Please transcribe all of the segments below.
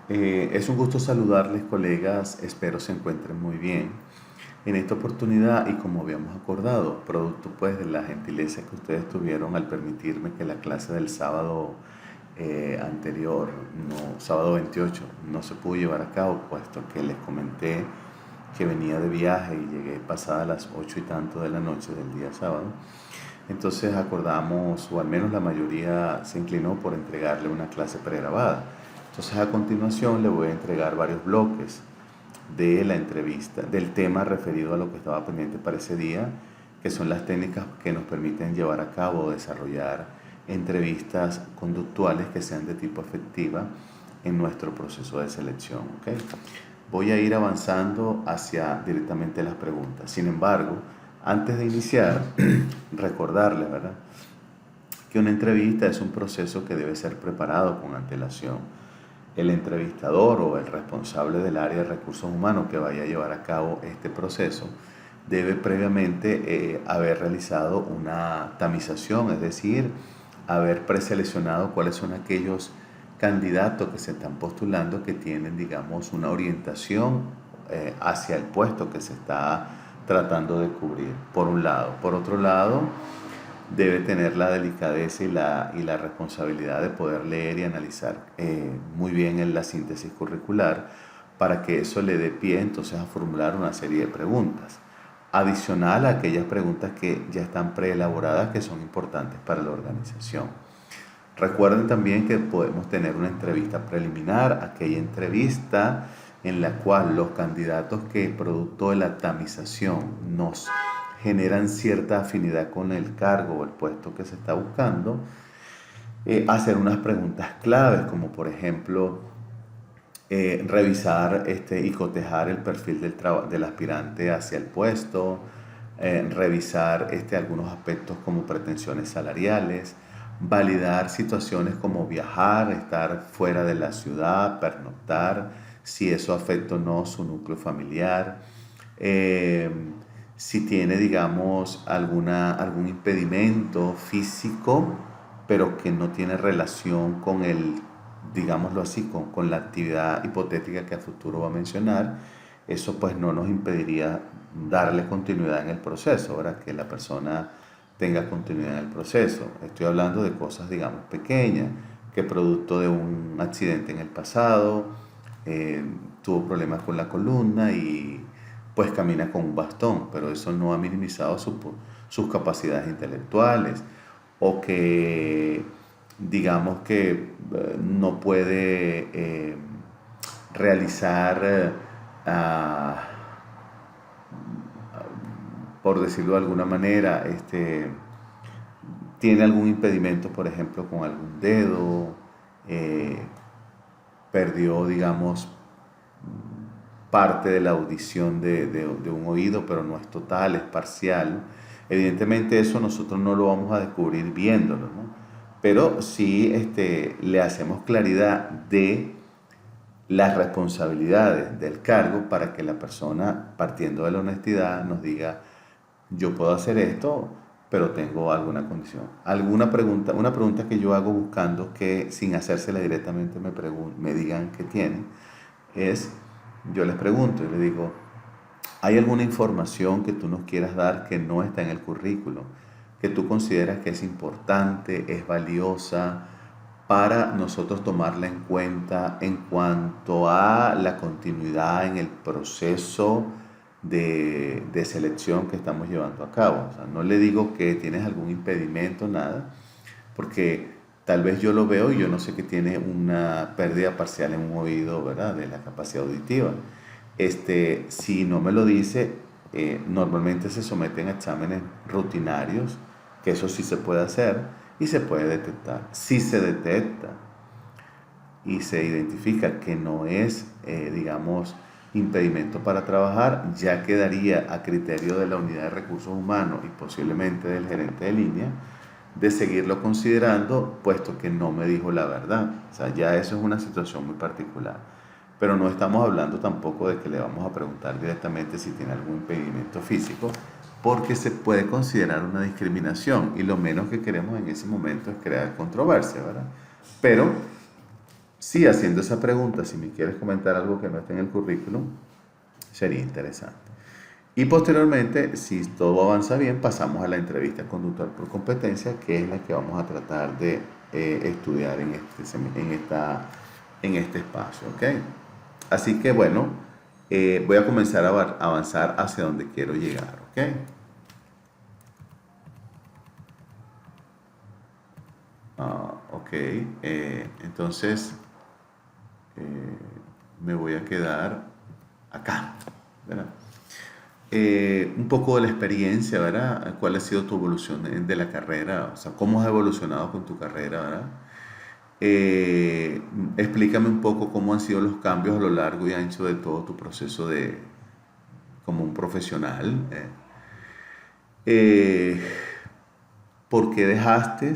Es un gusto saludarles, colegas. Espero se encuentren muy bien. En esta oportunidad, y como habíamos acordado, producto pues de la gentileza que ustedes tuvieron al permitirme que la clase del sábado anterior, no, sábado 28, no se pudo llevar a cabo, puesto que les comenté que venía de viaje y llegué pasada las 8 y tanto de la noche del día sábado. Entonces acordamos, o al menos la mayoría se inclinó por entregarle una clase pregrabada. Entonces a continuación le voy a entregar varios bloques de la entrevista, del tema referido a lo que estaba pendiente para ese día, que son las técnicas que nos permiten llevar a cabo o desarrollar entrevistas conductuales que sean de tipo afectiva en nuestro proceso de selección. ¿Okay? Voy a ir avanzando hacia directamente las preguntas. Sin embargo, antes de iniciar, recordarles, ¿verdad?, que una entrevista es un proceso que debe ser preparado con antelación. El entrevistador o el responsable del área de recursos humanos que vaya a llevar a cabo este proceso debe previamente haber realizado una tamización, es decir, haber preseleccionado cuáles son aquellos candidatos que se están postulando que tienen, digamos, una orientación hacia el puesto que se está tratando de cubrir, por un lado. Por otro lado, debe tener la delicadeza y la responsabilidad de poder leer y analizar muy bien en la síntesis curricular para que eso le dé pie entonces a formular una serie de preguntas, adicional a aquellas preguntas que ya están preelaboradas que son importantes para la organización. Recuerden también que podemos tener una entrevista preliminar, aquella entrevista en la cual los candidatos que producto de la tamización nos generan cierta afinidad con el cargo o el puesto que se está buscando, hacer unas preguntas claves como por ejemplo revisar y cotejar el perfil del aspirante hacia el puesto, revisar algunos aspectos como pretensiones salariales, validar situaciones como viajar, estar fuera de la ciudad, pernoctar, si eso afecta o no su núcleo familiar, eh, si tiene, digamos, algún impedimento físico, pero que no tiene relación con digámoslo así, con la actividad hipotética que a futuro va a mencionar. Eso pues no nos impediría darle continuidad en el proceso, ¿verdad? Que la persona tenga continuidad en el proceso. Estoy hablando de cosas, digamos, pequeñas, que producto de un accidente en el pasado, eh, tuvo problemas con la columna y pues camina con un bastón, pero eso no ha minimizado sus capacidades intelectuales, o que digamos que no puede realizar, ah, por decirlo de alguna manera, tiene algún impedimento, por ejemplo, con algún dedo, eh, perdió, digamos, parte de la audición de un oído, pero no es total, es parcial. Evidentemente eso nosotros no lo vamos a descubrir viéndolo, ¿no? Pero sí le hacemos claridad de las responsabilidades del cargo para que la persona, partiendo de la honestidad, nos diga, yo puedo hacer esto, pero tengo alguna condición. Alguna pregunta, una pregunta que yo hago buscando que sin hacérsela directamente me digan que tienen, es, yo les pregunto y les digo, ¿hay alguna información que tú nos quieras dar que no está en el currículo, que tú consideras que es importante, es valiosa para nosotros tomarla en cuenta en cuanto a la continuidad en el proceso de selección que estamos llevando a cabo? O sea, no le digo que tienes algún impedimento, nada, porque tal vez yo lo veo y yo no sé que tiene una pérdida parcial en un oído, ¿verdad? De la capacidad auditiva. Si no me lo dice, normalmente se someten a exámenes rutinarios, que eso sí se puede hacer y se puede detectar. Si se detecta y se identifica que no es, digamos, impedimento para trabajar, ya quedaría a criterio de la unidad de recursos humanos y posiblemente del gerente de línea de seguirlo considerando, puesto que no me dijo la verdad. O sea, ya eso es una situación muy particular. Pero no estamos hablando tampoco de que le vamos a preguntar directamente si tiene algún impedimento físico, porque se puede considerar una discriminación y lo menos que queremos en ese momento es crear controversia, ¿verdad? Pero Sí, haciendo esa pregunta, si me quieres comentar algo que no esté en el currículum, sería interesante. Y posteriormente, si todo avanza bien, pasamos a la entrevista conductual por competencia, que es la que vamos a tratar de estudiar en este espacio, ¿ok? Así que bueno, voy a comenzar a avanzar hacia donde quiero llegar, ¿ok? Ok, entonces eh, me voy a quedar acá, ¿verdad? Un poco de la experiencia, ¿verdad? ¿Cuál ha sido tu evolución de la carrera? O sea, ¿cómo has evolucionado con tu carrera, ¿verdad? Eh, Explícame un poco cómo han sido los cambios a lo largo y ancho de todo tu proceso como un profesional. Eh, ¿Por qué dejaste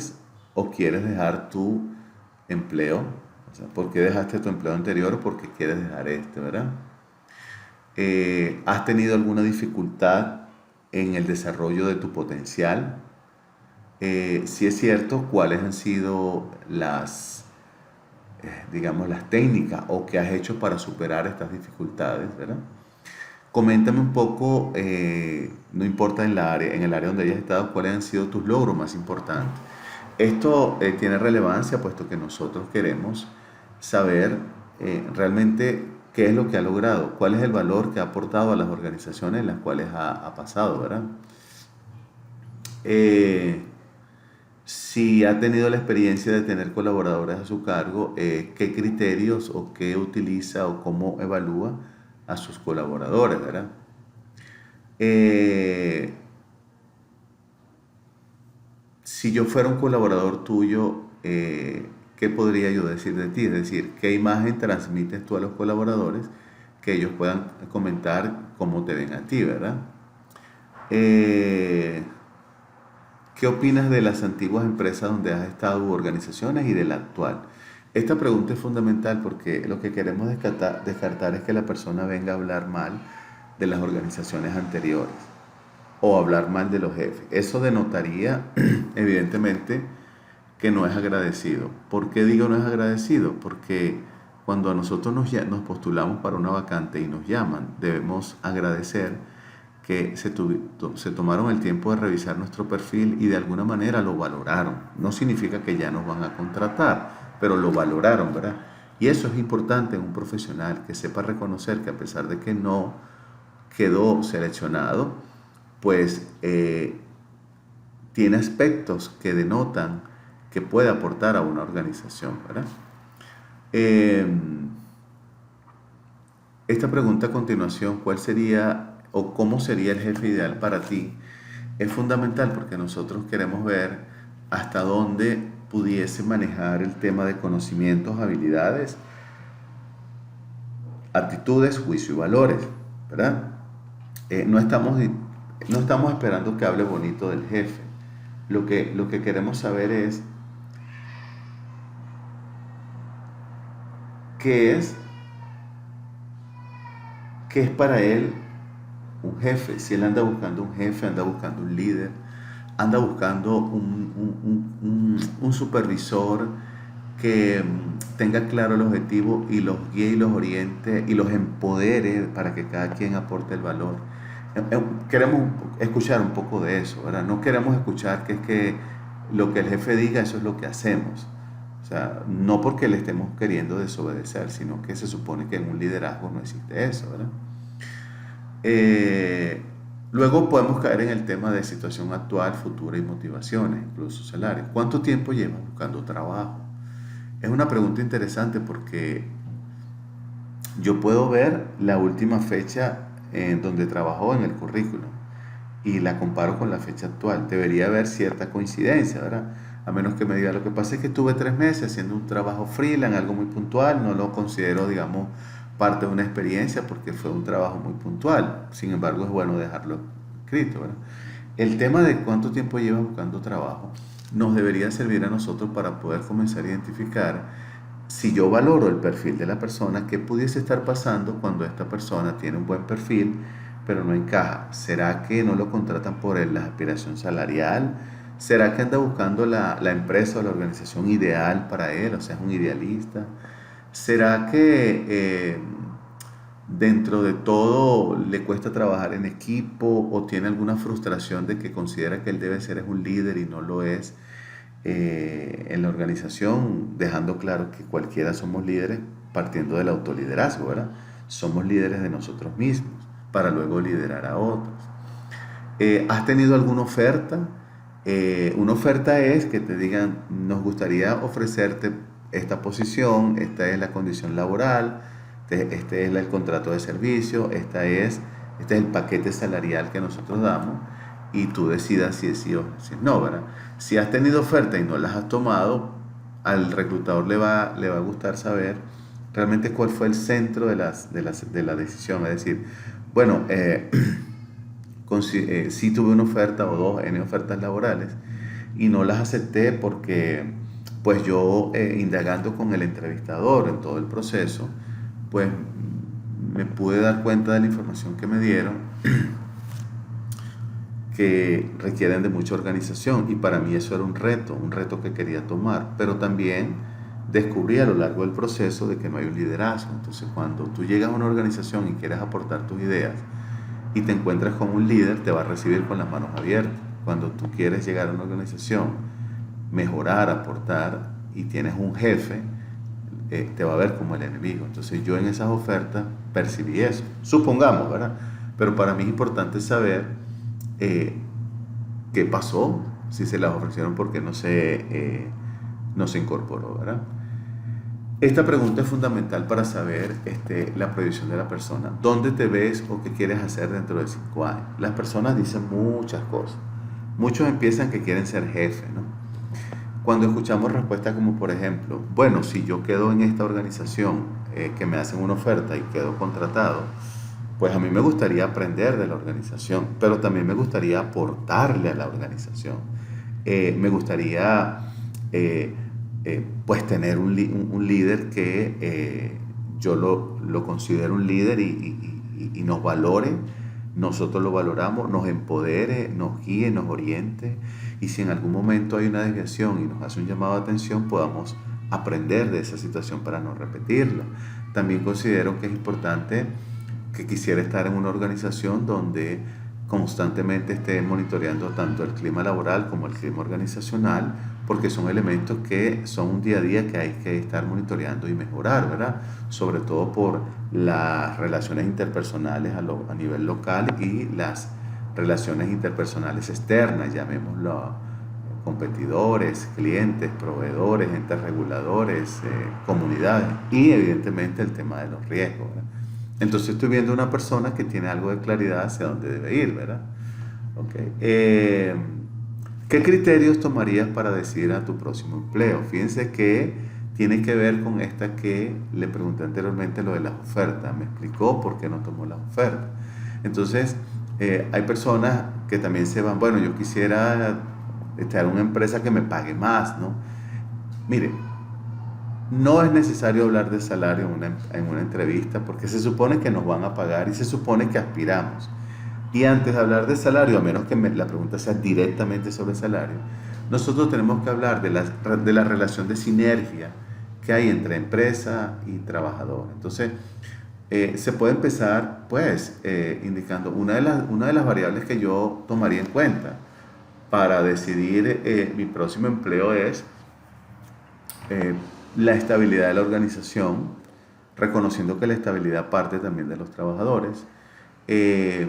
o quieres dejar tu empleo? O sea, ¿por qué dejaste tu empleo anterior o por qué quieres dejar este, ¿verdad? ¿Has tenido alguna dificultad en el desarrollo de tu potencial? Si es cierto, ¿cuáles han sido digamos, las técnicas o qué has hecho para superar estas dificultades, ¿verdad? Coméntame un poco, no importa en el área donde hayas estado, cuáles han sido tus logros más importantes. Esto tiene relevancia puesto que nosotros queremos saber realmente qué es lo que ha logrado, cuál es el valor que ha aportado a las organizaciones en las cuales ha pasado, ¿verdad? Eh, si ha tenido la experiencia de tener colaboradores a su cargo, ¿qué criterios o qué utiliza o cómo evalúa a sus colaboradores, ¿verdad? Eh, si yo fuera un colaborador tuyo, ¿qué podría yo decir de ti? Es decir, ¿qué imagen transmites tú a los colaboradores que ellos puedan comentar cómo te ven a ti, ¿verdad? Eh, ¿Qué opinas de las antiguas empresas donde has estado u organizaciones y de la actual? Esta pregunta es fundamental porque lo que queremos descartar es que la persona venga a hablar mal de las organizaciones anteriores o hablar mal de los jefes. Eso denotaría, evidentemente, que no es agradecido. ¿Por qué digo no es agradecido? Porque cuando a nosotros nos postulamos para una vacante y nos llaman, debemos agradecer que se tomaron el tiempo de revisar nuestro perfil y de alguna manera lo valoraron. No significa que ya nos van a contratar, pero lo valoraron, ¿verdad? Y eso es importante en un profesional, que sepa reconocer que a pesar de que no quedó seleccionado, pues tiene aspectos que denotan que puede aportar a una organización, ¿verdad? Eh, esta pregunta a continuación, ¿cuál sería o cómo sería el jefe ideal para ti? Es fundamental porque nosotros queremos ver hasta dónde pudiese manejar el tema de conocimientos, habilidades, actitudes, juicio y valores, ¿verdad? No estamos esperando que hable bonito del jefe. Lo que queremos saber es qué es, qué es para él un jefe. Si él anda buscando un jefe, anda buscando un líder, anda buscando un supervisor que tenga claro el objetivo y los guíe y los oriente y los empodere para que cada quien aporte el valor. Queremos escuchar un poco de eso, ¿verdad? No queremos escuchar que es que lo que el jefe diga, eso es lo que hacemos. O sea, no porque le estemos queriendo desobedecer, sino que se supone que en un liderazgo no existe eso, ¿verdad? Eh, Luego podemos caer en el tema de situación actual, futura y motivaciones, incluso salarios. ¿Cuánto tiempo llevas buscando trabajo? Es una pregunta interesante porque yo puedo ver la última fecha en donde trabajó en el currículum y la comparo con la fecha actual. Debería haber cierta coincidencia, ¿verdad? A menos que me diga, lo que pasa es que estuve 3 meses haciendo un trabajo freelance, algo muy puntual, no lo considero, digamos, parte de una experiencia porque fue un trabajo muy puntual. Sin embargo, es bueno dejarlo escrito, ¿verdad? El tema de cuánto tiempo llevas buscando trabajo nos debería servir a nosotros para poder comenzar a identificar si yo valoro el perfil de la persona, qué pudiese estar pasando cuando esta persona tiene un buen perfil, pero no encaja. ¿Será que no lo contratan por la aspiración salarial? ¿Será que anda buscando la empresa o la organización ideal para él? O sea, es un idealista. ¿Será que dentro de todo le cuesta trabajar en equipo o tiene alguna frustración de que considera que él debe ser es un líder y no lo es en la organización, dejando claro que cualquiera somos líderes partiendo del autoliderazgo, ¿verdad? Somos líderes de nosotros mismos para luego liderar a otros. ¿Has tenido alguna oferta? Una oferta es que te digan, nos gustaría ofrecerte esta posición, esta es la condición laboral, este es el contrato de servicio, este es el paquete salarial que nosotros damos y tú decidas si es sí o si es no, ¿verdad? Si has tenido oferta y no las has tomado, al reclutador le va a gustar saber realmente cuál fue el centro de la decisión. Es decir, bueno, sí tuve una oferta o dos, N ofertas laborales, y no las acepté porque pues yo indagando con el entrevistador en todo el proceso, pues me pude dar cuenta de la información que me dieron que requieren de mucha organización y para mí eso era un reto que quería tomar, pero también descubrí a lo largo del proceso de que no hay un liderazgo. Entonces cuando tú llegas a una organización y quieres aportar tus ideas y te encuentras con un líder, te va a recibir con las manos abiertas. Cuando tú quieres llegar a una organización, mejorar, aportar y tienes un jefe, te va a ver como el enemigo. Entonces yo en esas ofertas percibí eso, supongamos, ¿verdad? Pero para mí es importante saber eh, qué pasó, si se las ofrecieron, porque no se incorporó, ¿verdad? Esta pregunta es fundamental para saber la proyección de la persona. ¿Dónde te ves o qué quieres hacer dentro de 5 años? Las personas dicen muchas cosas. Muchos empiezan que quieren ser jefe, ¿no? Cuando escuchamos respuestas como, por ejemplo, bueno, si yo quedo en esta organización que me hacen una oferta y quedo contratado, pues a mí me gustaría aprender de la organización, pero también me gustaría aportarle a la organización. Me gustaría pues tener un líder que yo lo considero un líder y nos valore, nosotros lo valoramos, nos empodere, nos guíe, nos oriente y si en algún momento hay una desviación y nos hace un llamado de atención, podamos aprender de esa situación para no repetirla. También considero que es importante que quisiera estar en una organización donde constantemente esté monitoreando tanto el clima laboral como el clima organizacional, porque son elementos que son un día a día que hay que estar monitoreando y mejorar, ¿verdad? Sobre todo por las relaciones interpersonales a nivel local y las relaciones interpersonales externas, llamémoslo competidores, clientes, proveedores, entes reguladores, comunidades y evidentemente el tema de los riesgos, ¿verdad? Entonces estoy viendo una persona que tiene algo de claridad hacia dónde debe ir, ¿verdad? Okay. ¿Qué criterios tomarías para decidir a tu próximo empleo? Fíjense que tiene que ver con esta que le pregunté anteriormente, lo de las ofertas. Me explicó por qué no tomó las ofertas. Entonces, hay personas que también se van, bueno, yo quisiera estar en una empresa que me pague más, ¿no? Mire, no es necesario hablar de salario en una entrevista porque se supone que nos van a pagar y se supone que aspiramos. Y antes de hablar de salario, a menos que la pregunta sea directamente sobre salario, nosotros tenemos que hablar de la relación de sinergia que hay entre empresa y trabajador. Entonces, se puede empezar, pues, indicando una de las variables que yo tomaría en cuenta para decidir mi próximo empleo es eh, la estabilidad de la organización, reconociendo que la estabilidad parte también de los trabajadores, eh,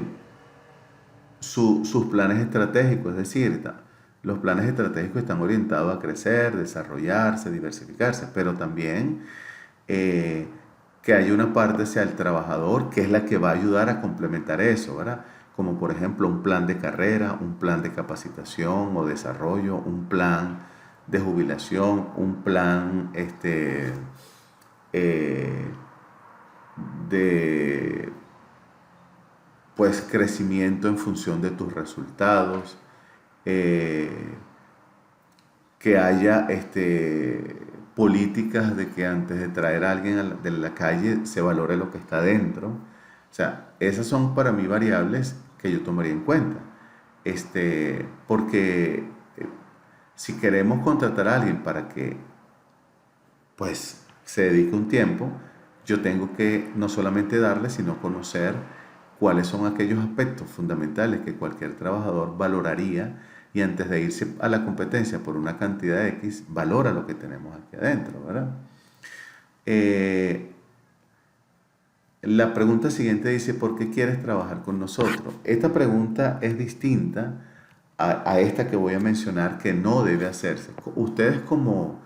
sus planes estratégicos, es decir, los planes estratégicos están orientados a crecer, desarrollarse, diversificarse, pero también eh, que haya una parte hacia el trabajador que es la que va a ayudar a complementar eso, ¿verdad? Como por ejemplo un plan de carrera, un plan de capacitación o desarrollo, un plan de jubilación, un plan eh, de pues crecimiento en función de tus resultados, eh, que haya políticas de que antes de traer a alguien de la calle se valore lo que está dentro. O sea, esas son para mí variables que yo tomaría en cuenta. Porque si queremos contratar a alguien para que pues se dedique un tiempo, yo tengo que no solamente darle, sino conocer cuáles son aquellos aspectos fundamentales que cualquier trabajador valoraría y antes de irse a la competencia por una cantidad X, valora lo que tenemos aquí adentro, ¿verdad? Eh, la pregunta siguiente dice, ¿por qué quieres trabajar con nosotros? Esta pregunta es distinta a esta que voy a mencionar que no debe hacerse. Ustedes como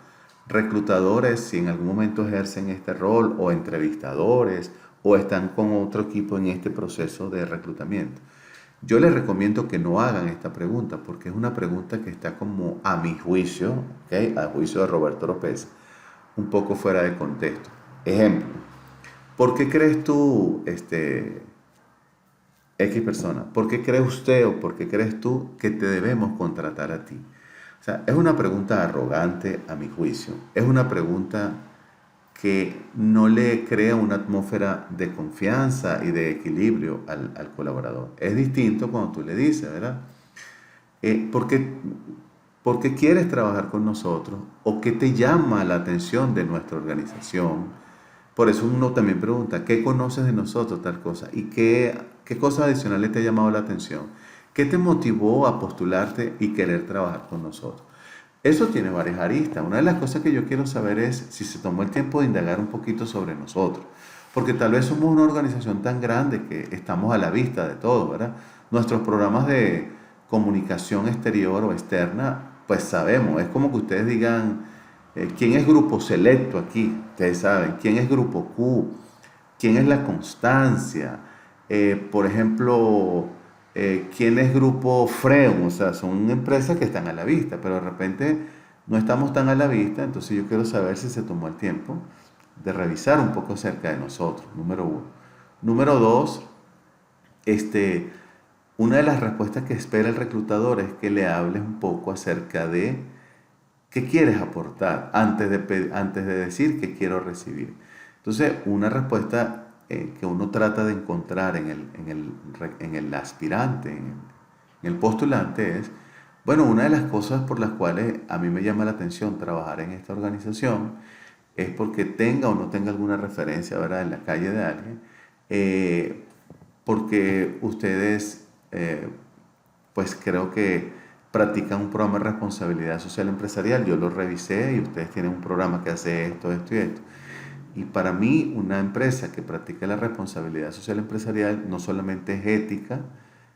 reclutadores, si en algún momento ejercen este rol, o entrevistadores, o están con otro equipo en este proceso de reclutamiento, yo les recomiendo que no hagan esta pregunta porque es una pregunta que está como a mi juicio, ¿ok? A juicio de Roberto López, un poco fuera de contexto. Ejemplo, ¿por qué crees tú, X persona, por qué cree usted o por qué crees tú que te debemos contratar a ti? O sea, es una pregunta arrogante a mi juicio. Es una pregunta que no le crea una atmósfera de confianza y de equilibrio al colaborador. Es distinto cuando tú le dices, ¿verdad? ¿Por qué, por qué quieres trabajar con nosotros? ¿O qué te llama la atención de nuestra organización? Por eso uno también pregunta, ¿qué conoces de nosotros tal cosa? ¿Y qué cosas adicionales te ha llamado la atención? ¿Qué te motivó a postularte y querer trabajar con nosotros? Eso tiene varias aristas. Una de las cosas que yo quiero saber es si se tomó el tiempo de indagar un poquito sobre nosotros. Porque tal vez somos una organización tan grande que estamos a la vista de todo, ¿verdad? Nuestros programas de comunicación exterior o externa, pues sabemos. Es como que ustedes digan, ¿quién es Grupo Selecto aquí? Ustedes saben. ¿Quién es Grupo Q? ¿Quién es La Constancia? Por ejemplo, ¿quién es Grupo Freum? O sea, son empresas que están a la vista, pero de repente no estamos tan a la vista, entonces yo quiero saber si se tomó el tiempo de revisar un poco acerca de nosotros, número uno. Número dos, este, una de las respuestas que espera el reclutador es que le hables un poco acerca de qué quieres aportar antes de decir que quiero recibir. Entonces, una respuesta que uno trata de encontrar en el aspirante, en el postulante es, bueno, una de las cosas por las cuales a mí me llama la atención trabajar en esta organización es porque tenga o no tenga alguna referencia, ¿verdad?, en la calle de alguien, eh, porque ustedes, pues creo que practican un programa de responsabilidad social empresarial. Yo lo revisé y ustedes tienen un programa que hace esto, esto y esto. Y para mí, una empresa que practica la responsabilidad social empresarial no solamente es ética,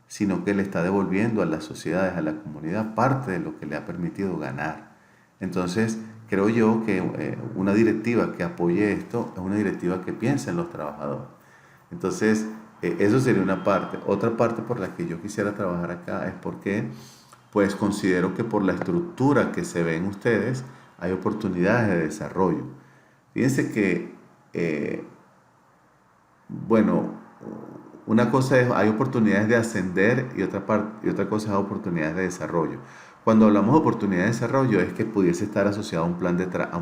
sino que le está devolviendo a las sociedades, a la comunidad, parte de lo que le ha permitido ganar. Entonces, creo yo que una directiva que apoye esto es una directiva que piensa en los trabajadores. Entonces, eso sería una parte. Otra parte por la que yo quisiera trabajar acá es porque, pues considero que por la estructura que se ve en ustedes, hay oportunidades de desarrollo. Fíjense que, bueno, una cosa es, hay oportunidades de ascender y otra cosa es oportunidades de desarrollo. Cuando hablamos de oportunidades de desarrollo es que pudiese estar asociado a a un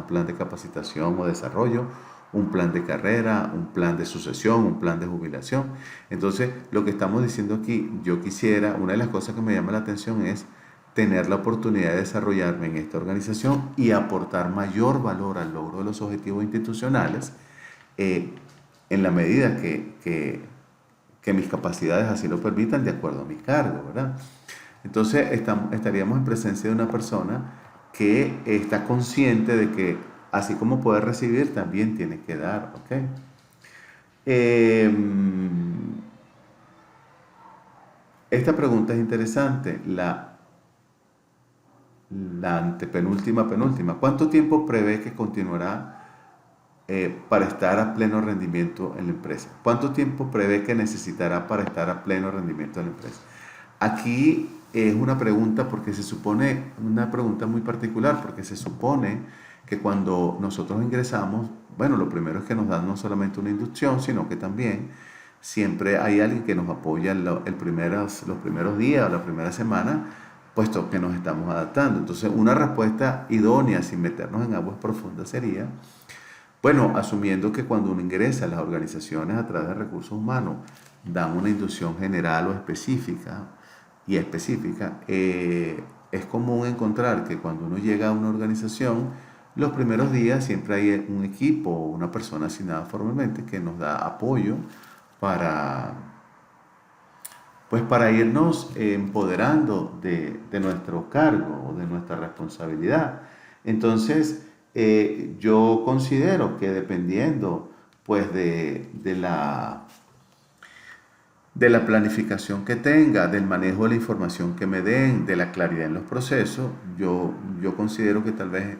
plan de capacitación o desarrollo, un plan de carrera, un plan de sucesión, un plan de jubilación. Entonces, lo que estamos diciendo aquí, yo quisiera, una de las cosas que me llama la atención es tener la oportunidad de desarrollarme en esta organización y aportar mayor valor al logro de los objetivos institucionales eh, en la medida que mis capacidades así lo permitan de acuerdo a mi cargo, ¿verdad? Entonces estaríamos en presencia de una persona que está consciente de que así como puede recibir, también tiene que dar, ¿ok? Esta pregunta es interesante, la antepenúltima, penúltima. ¿Cuánto tiempo prevé que continuará para estar a pleno rendimiento en la empresa? ¿Cuánto tiempo prevé que necesitará para estar a pleno rendimiento en la empresa? Aquí es una pregunta porque se supone, una pregunta muy particular, porque se supone que cuando nosotros ingresamos, bueno, lo primero es que nos dan no solamente una inducción, sino que también siempre hay alguien que nos apoya los primeros días o la primera semana, puesto que nos estamos adaptando. Entonces, una respuesta idónea, sin meternos en aguas profundas, sería, bueno, asumiendo que cuando uno ingresa a las organizaciones a través de recursos humanos, dan una inducción general o específica, es común encontrar que cuando uno llega a una organización, Los primeros días siempre hay un equipo o una persona asignada formalmente que nos da apoyo para, pues para irnos empoderando de nuestro cargo o de nuestra responsabilidad. Entonces, yo considero que dependiendo pues de la planificación que tenga, del manejo de la información que me den, de la claridad en los procesos, yo considero que tal vez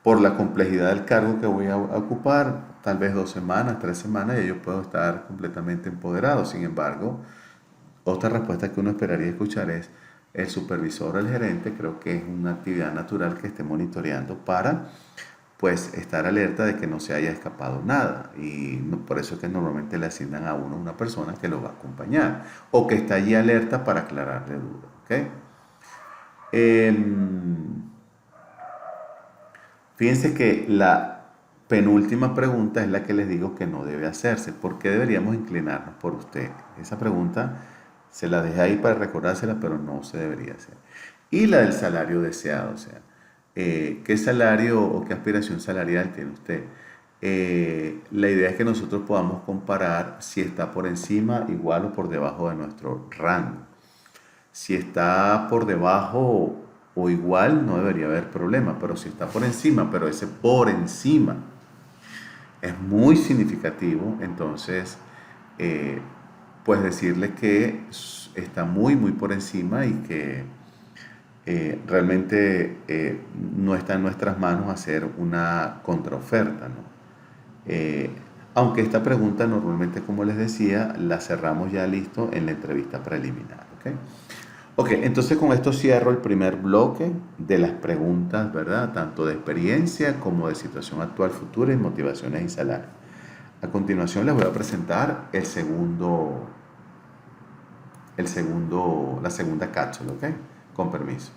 por la complejidad del cargo que voy a ocupar, tal vez 2 semanas, 3 semanas, ya yo puedo estar completamente empoderado. Sin embargo, otra respuesta que uno esperaría escuchar es el supervisor o el gerente, creo que es una actividad natural que esté monitoreando para pues estar alerta de que no se haya escapado nada. Y por eso es que normalmente le asignan a uno una persona que lo va a acompañar o que está allí alerta para aclararle dudas. ¿Ok? Em, Fíjense que la penúltima pregunta es la que les digo que no debe hacerse. ¿Por qué deberíamos inclinarnos por usted? Esa pregunta se la dejé ahí para recordársela, pero no se debería hacer. Y la del salario deseado, o sea, ¿qué salario o qué aspiración salarial tiene usted? La idea es que nosotros podamos comparar si está por encima, igual o por debajo de nuestro rango. Si está por debajo o igual, no debería haber problema, pero si está por encima, pero ese por encima es muy significativo, entonces, eh, pues decirle que está muy, muy por encima y que realmente no está en nuestras manos hacer una contraoferta, ¿no? Eh, Aunque esta pregunta normalmente, como les decía, la cerramos ya listo en la entrevista preliminar, ¿ok? Ok, entonces con esto cierro el primer bloque de las preguntas, ¿verdad? Tanto de experiencia como de situación actual, futura y motivaciones y salario. A continuación les voy a presentar la segunda cápsula, ¿ok? Con permiso.